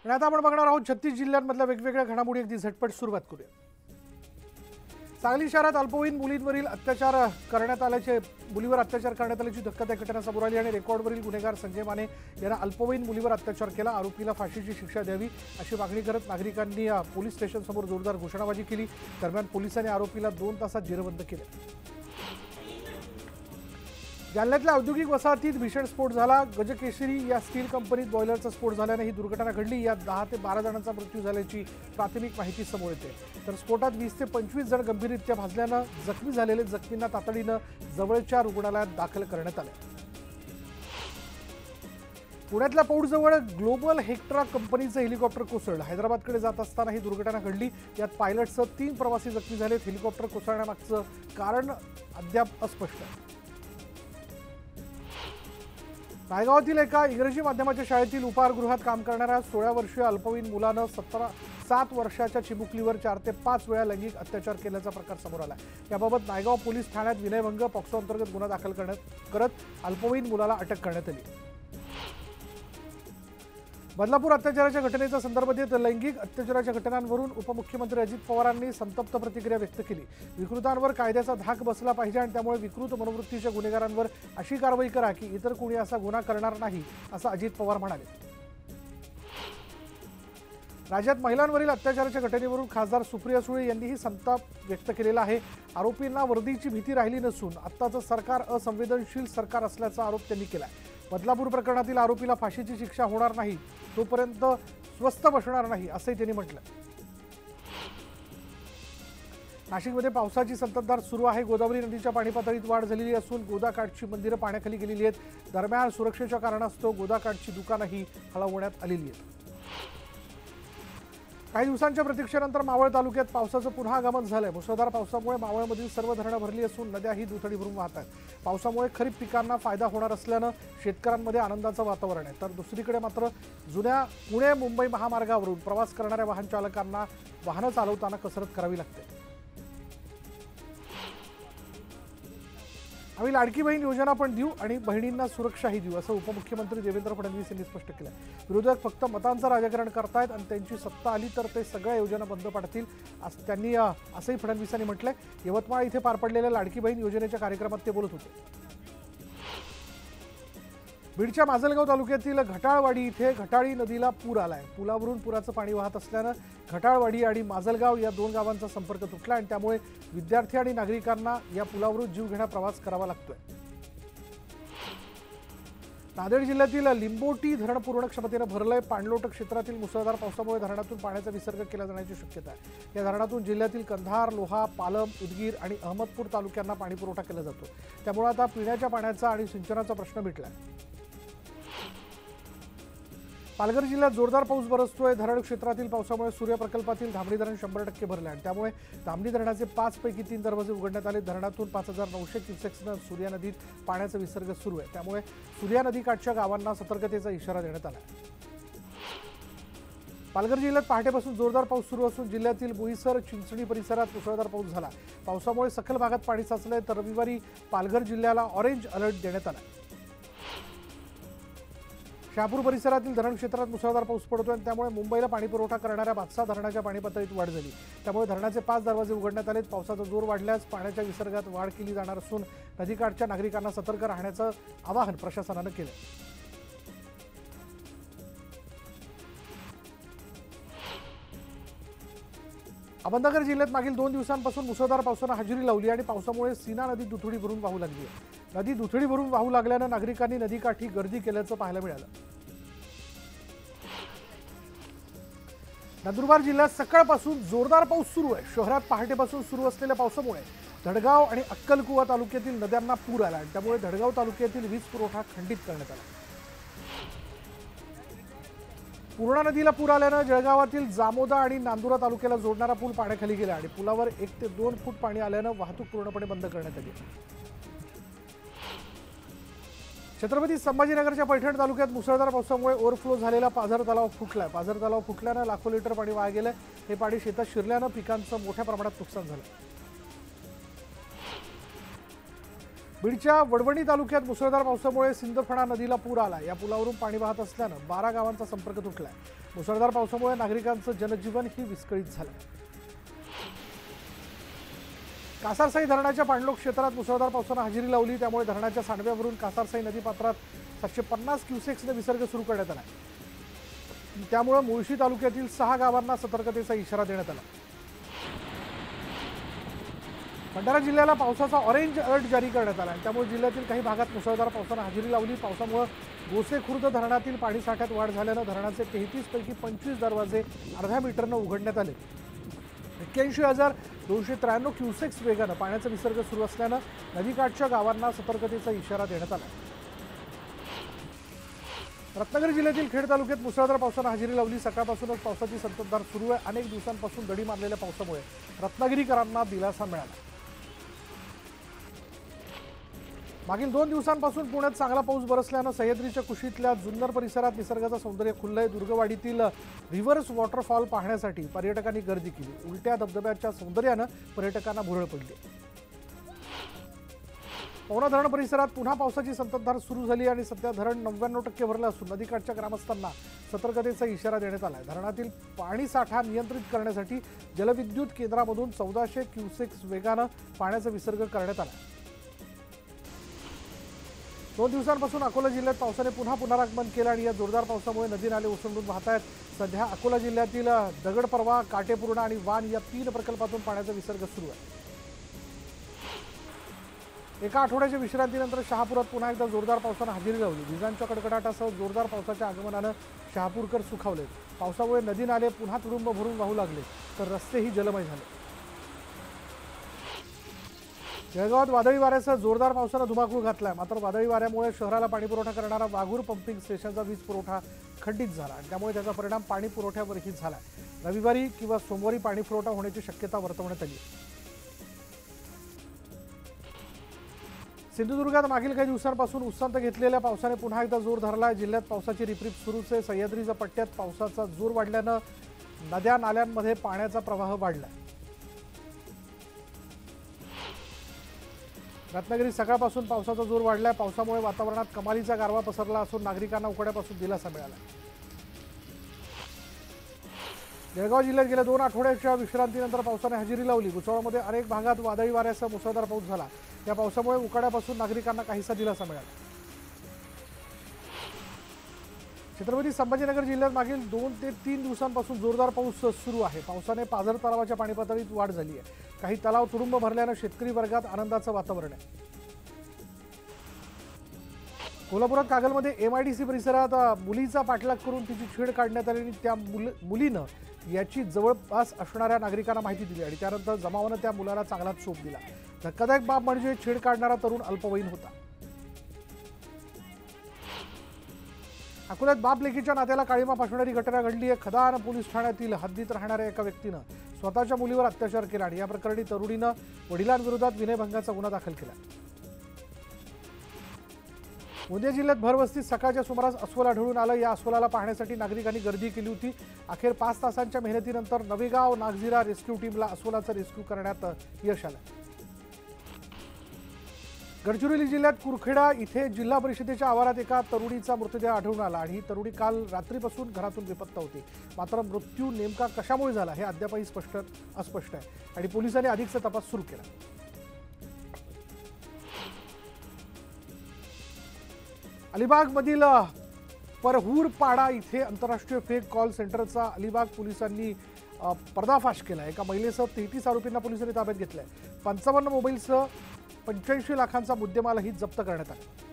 आणि आता आपण बघणार आहोत 36 जिल्ह्यांमधल्या वेगवेगळ्या घडामोडी अगदी झटपट सुरुवात करूया। सांगली शहरात अल्पवयीन मुलींवरील अत्याचार करण्यात आल्याची धक्कादायक घटना समोर आली आणि रेकॉर्डवरील गुन्हेगार संजय माने यांना अल्पवयीन मुलीवर अत्याचार केला, आरोपीला फाशीची शिक्षा द्यावी अशी मागणी करत नागरिकांनी पोलीस स्टेशनसमोर जोरदार घोषणाबाजी केली। दरम्यान पोलिसांनी आरोपीला 2 तासात जेरबंद केले। जालन्यातल्या औद्योगिक वसाहतीत भीषण स्फोट झाला। गजकेशरी या स्टील कंपनीत बॉयलरचा स्फोट झाल्याने ही दुर्घटना घडली। यात 10 ते 12 जणांचा मृत्यू झाल्याची प्राथमिक माहिती समोर येते। तर स्फोटात 20 ते 25 जण गंभीररित्या भाजल्यानं जखमी झालेले जखमींना तातडीनं जवळच्या रुग्णालयात दाखल करण्यात आले। पुण्यातल्या पौडजवळ ग्लोबल हेक्ट्रा कंपनीचं हेलिकॉप्टर कोसळलं। हैदराबादकडे जात असताना ही दुर्घटना घडली। यात पायलटसह 3 प्रवासी जखमी झाले। हेलिकॉप्टर कोसळण्यामागचं कारण अद्याप अस्पष्ट आहे। नायगावातील एका इंग्रजी माध्यमाच्या शाळेतील उपाहारगृहात काम करणाऱ्या 16 वर्षीय अल्पवयीन मुलानं 7 वर्षाच्या चिमुकलीवर 4 ते 5 वेळा लैंगिक अत्याचार केल्याचा प्रकार समोर आला। याबाबत नायगाव पोलीस ठाण्यात विनयभंग पॉक्सो अंतर्गत गुन्हा दाखल करत अल्पवयीन मुलाला अटक करण्यात आली। बदलापूर अत्याचाराच्या घटनेचा संदर्भ देत लैंगिक अत्याचाराच्या घटनांवरून उपमुख्यमंत्री अजित पवारांनी संतप्त प्रतिक्रिया व्यक्त केली। विकृतांवर कायद्याचा धाक बसला पाहिजे आणि त्यामुळे विकृत मनोवृत्तीच्या गुन्हेगारांवर अशी कारवाई करा की इतर कोणी असा गुन्हा करणार नाही, असं अजित पवार म्हणाले। राज्यात महिलांवरील अत्याचाराच्या घटनेवरून खासदार सुप्रिया सुळे यांनीही संताप व्यक्त केलेला आहे। आरोपींना वर्दीची भीती राहिली नसून आत्ताचं सरकार असंवेदनशील सरकार असल्याचा आरोप त्यांनी केला। बदलापूर प्रकरणातील आरोपीला फाशीची शिक्षा होणार नाही तोपर्यंत स्वस्थ बसणार नाही, असंही त्यांनी म्हटलं। नाशिकमध्ये पावसाची संततधार सुरू आहे। गोदावरी नदीच्या पाणी पातळीत वाढ झालेली असून गोदाकाठची मंदिरं पाण्याखाली गेलेली आहेत। दरम्यान सुरक्षेच्या कारणास्तव गोदाकाठची दुकानंही हलवण्यात आलेली आहेत। काही दिवसांच्या प्रतीक्षेनंतर मावळ तालुक्यात पावसाचं पुन्हा आगमन झालंय। मुसळधार पावसामुळे मावळमधील सर्व धरणं भरली असून नद्याही दुथडी भरून वाहत आहेत। पावसामुळे खरीप पिकांना फायदा होणार असल्यानं शेतकऱ्यांमध्ये आनंदाचं वातावरण आहे। तर दुसरीकडे मात्र जुन्या पुणे मुंबई महामार्गावरून प्रवास करणाऱ्या वाहन चालकांना वाहनं चालवताना कसरत करावी लागते। आम्ही लाडकी बहीण योजना पण देऊ आणि बहिणींना सुरक्षाही देऊ, असं उपमुख्यमंत्री देवेंद्र फडणवीस यांनी स्पष्ट केलं। विरोधक फक्त मतांचं राजकारण करतायत आणि त्यांची सत्ता आली तर ते सगळ्या योजना बंद पाडतील, असंही फडणवीसांनी म्हटलंय। यवतमाळ इथे पार पडलेल्या लाडकी बहीण योजनेच्या कार्यक्रमात ते बोलत होते। बीडच्या माजलगाव तालुक्यातील घटाळवाडी इथे घटाळी नदीला पूर आलाय। पुलावरून पुराचं पाणी वाहत असल्यानं घटाळवाडी आणि माजलगाव या 2 गावांचा संपर्क तुटला आणि त्यामुळे विद्यार्थी आणि नागरिकांना या पुलावरून जीवघेणा प्रवास करावा लागतोय। नांदेड जिल्ह्यातील लिंबोटी धरण पूर्ण क्षमतेनं भरलंय। पाणलोट क्षेत्रातील मुसळधार पावसामुळे धरणातून पाण्याचा विसर्ग केला जाण्याची शक्यता आहे। या धरणातून जिल्ह्यातील कंधार, लोहा, पालम, उदगीर आणि अहमदपूर तालुक्यांना पाणीपुरवठा केला जातो। त्यामुळे आता पिण्याच्या पाण्याचा आणि सिंचनाचा प्रश्न मिटलाय। पालघर जिल्ह्यात जोरदार पाऊस बरसतोय। धरण क्षेत्रातील पावसामुळे सूर्य प्रकल्पातील धामणी धरण 100% भरले आणि त्यामुळे धामणी धरणाचे 5 पैकी 3 दरवाजे उघडण्यात आले। धरणातून 5900 क्युसेक्सनं सूर्या नदीत पाण्याचा विसर्ग सुरू आहे। त्यामुळे सूर्या नदीकाठच्या गावांना सतर्कतेचा इशारा देण्यात आला आहे। पालघर जिल्ह्यात पहाटेपासून जोरदार पाऊस सुरू असून जिल्ह्यातील बोईसर, चिंचणी परिसरात मुसळधार पाऊस झाला। पावसामुळे सखल भागात पाणी साचलंय। तर रविवारी पालघर जिल्ह्याला ऑरेंज अलर्ट देण्यात आला। शहापूर परिसरातील धरण क्षेत्रात मुसळधार पाऊस पडतोय आणि त्यामुळे मुंबईला पाणीपुरवठा करणाऱ्या भातसा धरणाच्या पाणी पातळीत वाढ झाली। त्यामुळे धरणाचे 5 दरवाजे उघडण्यात आलेत। पावसाचा जोर वाढल्यास पाण्याच्या विसर्गात वाढ केली जाणार असून नदीकाठच्या नागरिकांना सतर्क राहण्याचं आवाहन प्रशासनानं केलं। अहमदनगर जिल्ह्यात मागील 2 दिवसांपासून मुसळधार पावसानं हजेरी लावली आणि पावसामुळे सीना नदी दुथडी भरून वाहू लागली आहे। नदी दुथडी भरून वाहू लागल्यानं नागरिकांनी नदीकाठी गर्दी केल्याचं पाहायला मिळालं। नंदुरबार जिल्ह्यात सकाळपासून जोरदार पाऊस सुरू आहे। शहरात पहाटेपासून सुरू असलेल्या पावसामुळे धडगाव आणि अक्कलकुवा तालुक्यातील नद्यांना पूर आला आणि त्यामुळे धडगाव तालुक्यातील वीज पुरवठा खंडित करण्यात आला। पूर्णा नदीला पूर आल्यानं जळगावातील जामोदा आणि नांदुरा तालुक्याला जोडणारा पूल पाण्याखाली गेला आणि पुलावर 1 ते 2 फूट पाणी आल्यानं वाहतूक पूर्णपणे बंद करण्यात आली। छत्रपती संभाजीनगरच्या पैठण तालुक्यात मुसळधार पावसामुळे ओव्हरफ्लो झालेला पाझर तलाव फुटलाय। पाझर तलाव फुटल्यानं लाखो लिटर पाणी वाया गेलंय। हे पाणी शेतात शिरल्यानं पिकांचं मोठ्या प्रमाणात नुकसान झालं। बीडच्या वडवणी तालुक्यात मुसळधार पावसामुळे सिंदफणा नदीला पूर आला। या पुलावरून पाणी वाहत असल्यानं 12 गावांचा संपर्क तुटलाय। मुसळधार पावसामुळे नागरिकांचं जनजीवन ही विस्कळीत झालंय। कासारसाई धरणाच्या पाणलोट क्षेत्रात मुसळधार पावसानं हजेरी लावली, त्यामुळे धरणाच्या सांडव्यावरून कासारसाई नदीपात्रात 750 क्युसेक्सने विसर्ग सुरू करण्यात आला। त्यामुळे मुळशी तालुक्यातील 6 गावांना सतर्कतेचा इशारा देण्यात आला। भंडारा जिल्ह्याला पावसाचा ऑरेंज अलर्ट जारी करण्यात आला, त्यामुळे जिल्ह्यातील काही भागात मुसळधार पावसानं हजेरी लावली। पावसामुळे गोसेखुर्द धरणातील पाणी साठ्यात वाढ झाल्यानं धरणाचे 33 पैकी 25 दरवाजे अर्ध्या मीटरनं उघडण्यात आले। 81,293 क्युसेक्स वेगानं पाण्याचा विसर्ग सुरू असल्यानं नदीकाठच्या गावांना सतर्कतेचा इशारा देण्यात आला। रत्नागिरी जिल्ह्यातील खेड तालुक्यात मुसळधार पावसानं हजेरी लावली। सकाळपासूनच पावसाची संततधार सुरू आहे। अनेक दिवसांपासून दडी मारलेल्या पावसामुळे रत्नागिरीकरांना दिलासा मिळाला। मागील 2 दिवसांपासून पुण्यात चांगला पाऊस बरसल्यानं सह्याद्रीच्या कुशीतल्या जुन्नर परिसरात निसर्गाचं सौंदर्य खुललंय। दुर्गवाडीतील रिव्हर्स वॉटरफॉल पाहण्यासाठी पर्यटकांनी गर्दी केली। उलट्या धबधब्याच्या सौंदर्यानं पर्यटकांना भुरळ पडली। पवना धरण परिसरात पुन्हा पावसाची संततधार सुरू झाली आणि सध्या धरण 99% भरलं असून नदीकाठच्या ग्रामस्थांना सतर्कतेचा इशारा देण्यात आला आहे। धरणातील पाणी साठा नियंत्रित करण्यासाठी जलविद्युत केंद्रामधून 1400 क्युसेक्स वेगानं पाण्याचा विसर्ग करण्यात आला। 2 दिवसांपासून अकोला जिल्ह्यात पावसाने पुन्हा पुनरागमन केलं आणि या जोरदार पावसामुळे नदी नाले ओसंडून वाहत आहेत। सध्या अकोला जिल्ह्यातील दगडपर्वा, काटेपूर्णा आणि वान या 3 प्रकल्पातून पाण्याचा विसर्ग सुरू आहे। एका आठवड्याच्या विश्रांतीनंतर शहापुरात पुन्हा एकदा जोरदार पावसानं हजेरी लावली। विजांच्या कडकडाटासह जोरदार पावसाच्या आगमनानं शहापूरकर सुखावले। पावसामुळे नदी नाले पुन्हा तुडुंब भरून वाहू लागले, तर रस्तेही जलमय झाले। जळगावात वादळी वाऱ्यासह जोरदार पावसानं धुमाकूळ घातलाय। मात्र वादळी वाऱ्यामुळे शहराला पाणीपुरवठा करणारा वाघूर पंपिंग स्टेशनचा वीज पुरवठा खंडित झाला आणि त्यामुळे त्याचा परिणाम पाणी पुरवठ्यावरही झाला। रविवारी किंवा सोमवारी पाणी पुरवठा होण्याची शक्यता वर्तवण्यात आली। सिंधुदुर्गात मागील काही दिवसांपासून उसंत घेतलेल्या पावसाने पुन्हा एकदा जोर धरलाय। जिल्ह्यात पावसाची रिपरिप सुरूच आहे। सह्याद्रीच्या पट्ट्यात पावसाचा जोर वाढल्यानं नद्या नाल्यांमध्ये पाण्याचा प्रवाह वाढला। रत्नागिरीत सकाळपासून पावसाचा जोर वाढलाय। पावसामुळे वातावरणात कमालीचा गारवा पसरला असून नागरिकांना उकाड्यापासून दिलासा मिळाला। जळगाव जिल्ह्यात गेल्या 2 आठवड्याच्या विश्रांतीनंतर पावसाने हजेरी लावली। भुसावळमध्ये अनेक भागात वादळी वाऱ्यासह मुसळधार पाऊस झाला। या पावसामुळे उकाड्यापासून नागरिकांना काहीसा दिलासा मिळाला। छत्रपती संभाजीनगर जिल्ह्यात मागील 2 ते 3 दिवसांपासून जोरदार पाऊस सुरू आहे। पावसाने पाझर तलावाच्या पाणी पातळीत वाढ झाली आहे। काही तलाव तुडुंब भरल्यानं शेतकरी वर्गात आनंदाचं वातावरण आहे। कोल्हापुरात कागलमध्ये MIDC परिसरात मुलीचा पाठलाग करून तिची छेड काढण्यात आली आणि त्या मुलीनं याची जवळपास असणाऱ्या नागरिकांना माहिती दिली आणि त्यानंतर जमावानं त्या मुलाला चांगला चोप दिला। धक्कादायक बाब म्हणजे छेड काढणारा तरुण अल्पवयीन होता। अकोल्यात बाप लेकीच्या नात्याला काळीमा फासणारी घटना घडली आहे। खदान पोलीस ठाण्यातील हद्दीत राहणाऱ्या एका व्यक्तीनं स्वतःच्या मुलीवर अत्याचार केला आणि या प्रकरणी तरुणीनं वडिलांविरोधात विनयभंगाचा गुन्हा दाखल केला। गोंदिया जिल्ह्यात भरवस्तीत सकाळच्या सुमारास अस्वल आढळून आलं। या अस्वलाला पाहण्यासाठी नागरिकांनी गर्दी केली होती। अखेर 5 तासांच्या मेहनतीनंतर नवेगाव नागझिरा रेस्क्यू टीमला अस्वलाचं रेस्क्यू करण्यात यश आलं। गडचिरोली जिल्ह्यात कुरखेडा इथे जिल्हा परिषदेच्या आवारात एका तरुणीचा मृतदेह आढळून आला आणि ही तरुणी काल रात्रीपासून घरातून बेपत्ता होती। मात्र मृत्यू नेमका कशामुळे झाला हे अद्यापही अस्पष्ट आहे आणि पोलिसांनी अधिकचा तपास सुरू केला। अलिबागमधील परहूरपाडा इथे आंतरराष्ट्रीय फेक कॉल सेंटरचा अलिबाग पोलिसांनी पर्दाफाश केला। एका महिलेसह 33 आरोपींना पोलिसांनी ताब्यात घेतलंय। 55 मोबाईलसह 85 लाखांचा मुद्देमालही जप्त करण्यात आला।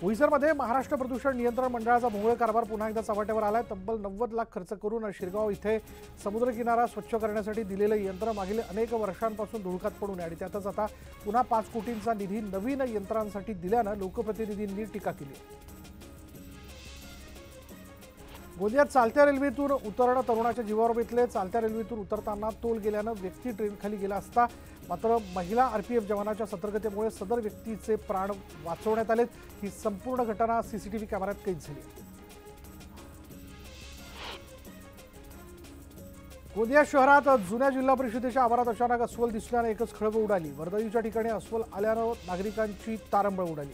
बोईसरमध्ये महाराष्ट्र प्रदूषण नियंत्रण मंडळाचा भोंगळ कारभार पुन्हा एकदा चव्हाट्यावर आलाय। तब्बल 90 लाख खर्च करून शिरगाव इथे समुद्रकिनारा स्वच्छ करण्यासाठी दिलेलं यंत्र मागील अनेक वर्षांपासून धुळकात पडून आहे आणि त्यातच आता पुन्हा 5 कोटींचा निधी नवीन यंत्रांसाठी दिल्यानं लोकप्रतिनिधींनी टीका केली। गोंदियात चालत्या रेल्वेतून उतरणं तरुणाच्या जीवावर बेतले। चालत्या रेल्वेतून उतरताना तोल गेल्यानं व्यक्ती ट्रेनखाली गेला असता मात्र महिला RPF जवानाच्या सतर्कतेमुळे सदर व्यक्तीचे प्राण वाचवण्यात आलेत। ही संपूर्ण घटना CCTV कॅमेऱ्यात कैद झाली। गोंदिया शहरात जुन्या जिल्हा परिषदेच्या आवारात अचानक अस्वल दिसल्याने एकच खळबळ उडाली। वर्दळीच्या ठिकाणी अस्वल आल्यानं नागरिकांची तारंबळ उडाली।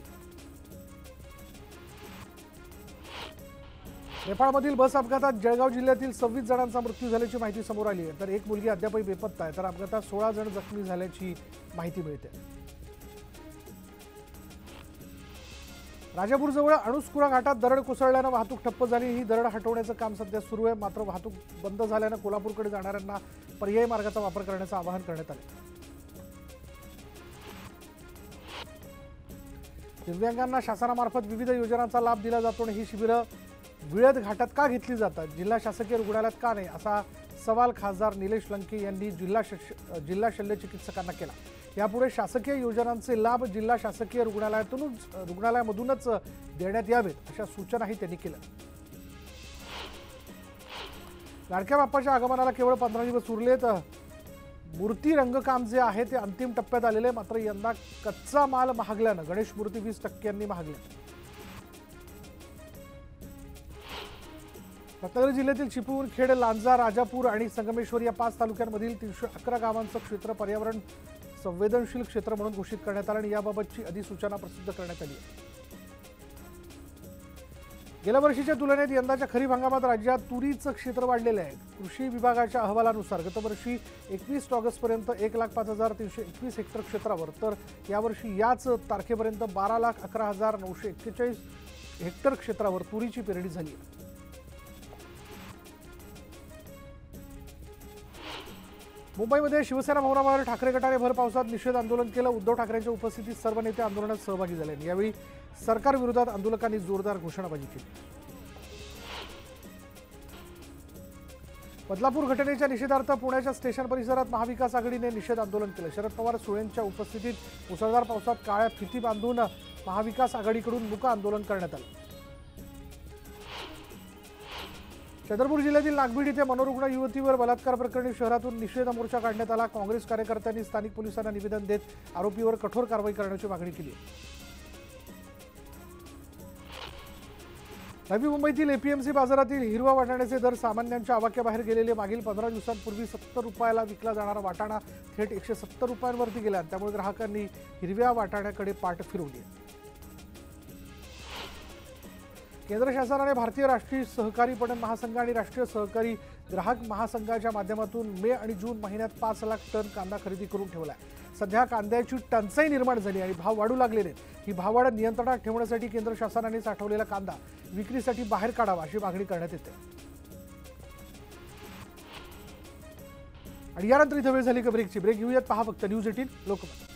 नेपाळमधील बस अपघातात जळगाव जिल्ह्यातील 26 जणांचा मृत्यू झाल्याची माहिती समोर आली आहे, तर एक मुलगी अद्यापही बेपत्ता आहे, तर अपघातात 16 जण जखमी झाल्याची माहिती मिळते। राजापूरजवळ अणुस्कुरा घाटात दरड कोसळल्यानं वाहतूक ठप्प झाली। ही दरड हटवण्याचं काम सध्या सुरू आहे, मात्र वाहतूक बंद झाल्यानं कोल्हापूरकडे जाणाऱ्यांना पर्यायी मार्गाचा वापर करण्याचं आवाहन करण्यात आलं। दिव्यांगांना शासनामार्फत विविध योजनांचा लाभ दिला जातो आणि ही शिबिरं विळद घाटात का घेतली जातात, जिल्हा शासकीय रुग्णालयात का नाही, असा सवाल खासदार निलेश लंके यांनी जिल्हा शल्य चिकित्सकांना केला। यापुढे शासकीय योजनांचे लाभ जिल्हा शासकीय रुग्णालयामधूनच देण्यात यावेत अशा सूचनाही त्यांनी केल्या। लाडक्या बाप्पाच्या आगमनाला केवळ 15 दिवस उरलेत। मूर्ती रंगकाम जे आहे ते अंतिम टप्प्यात आलेले, मात्र यंदा कच्चा माल महागल्यानं गणेश मूर्ती 20% महागल्या। रत्नागिरी जिल्ह्यातील चिपळूण, खेड, लांजा, राजापूर आणि संगमेश्वर या 5 तालुक्यांमधील 311 गावांचं क्षेत्र पर्यावरण संवेदनशील क्षेत्र म्हणून घोषित करण्यात आलं आणि याबाबतची अधिसूचना प्रसिद्ध करण्यात आली आहे। गेल्या वर्षीच्या तुलनेत यंदाच्या खरीप हंगामात राज्यात तुरीचं क्षेत्र वाढलेलं आहे। कृषी विभागाच्या अहवालानुसार गतवर्षी 21 ऑगस्टपर्यंत 1,05,321 हेक्टर क्षेत्रावर, तर यावर्षी याच तारखेपर्यंत 12,11,941 हेक्टर क्षेत्रावर तुरीची पेरणी झाली आहे। मुंबईमध्ये शिवसेना भवनाबाहेर ठाकरे गटाने भर पावसात निषेध आंदोलन केलं। उद्धव ठाकरेंच्या उपस्थितीत सर्व नेते आंदोलनात सहभागी झाले। यावेळी सरकार विरोधात आंदोलकांनी जोरदार घोषणाबाजी केली। बदलापूर घटनेच्या निषेधार्थ पुण्याच्या स्टेशन परिसरात महाविकास आघाडीने निषेध आंदोलन केलं। शरद पवार सुळेंच्या उपस्थितीत मुसळधार पावसात काळ्या फिती बांधून महाविकास आघाडीकडून मूक आंदोलन करण्यात आलं। चंद्रपूर जिल्ह्यातील नागभीड इथे मनोरुग्ण युवतीवर बलात्कार प्रकरणी शहरातून निषेध मोर्चा काढण्यात आला। काँग्रेस कार्यकर्त्यांनी स्थानिक पोलिसांना निवेदन देत आरोपीवर कठोर कारवाई करण्याची मागणी केली। नवी मुंबईतील एपीएमसी बाजारातील हिरवा वाटाण्याचे दर सामान्यांच्या आवाक्याबाहेर गेलेले। मागील 15 दिवसांपूर्वी 70 रुपयाला विकला जाणारा वाटाणा थेट 170 रुपयांवरती गेला, त्यामुळे ग्राहकांनी हिरव्या वाटाण्याकडे पाठ फिरवली। केंद्र शासनाने भारतीय राष्ट्रीय सहकारी पणन महासंघ आणि राष्ट्रीय सहकारी ग्राहक महासंघाच्या माध्यमातून मे आणि जून महिन्यात 5 लाख टन कांदा खरेदी करून ठेवला आहे। सध्या कांद्याची टंचाई निर्माण झाली आणि भाव वाढू लागलेले। ही भाववाढ नियंत्रणात ठेवण्यासाठी केंद्र शासनाने साठवलेला कांदा विक्रीसाठी बाहेर काढावा अशी मागणी करण्यात येते। आणि यानंतर इथं वेळ झाली का ब्रेकची। ब्रेक घेऊयात, पहा फक्त न्यूज 18 लोकमत।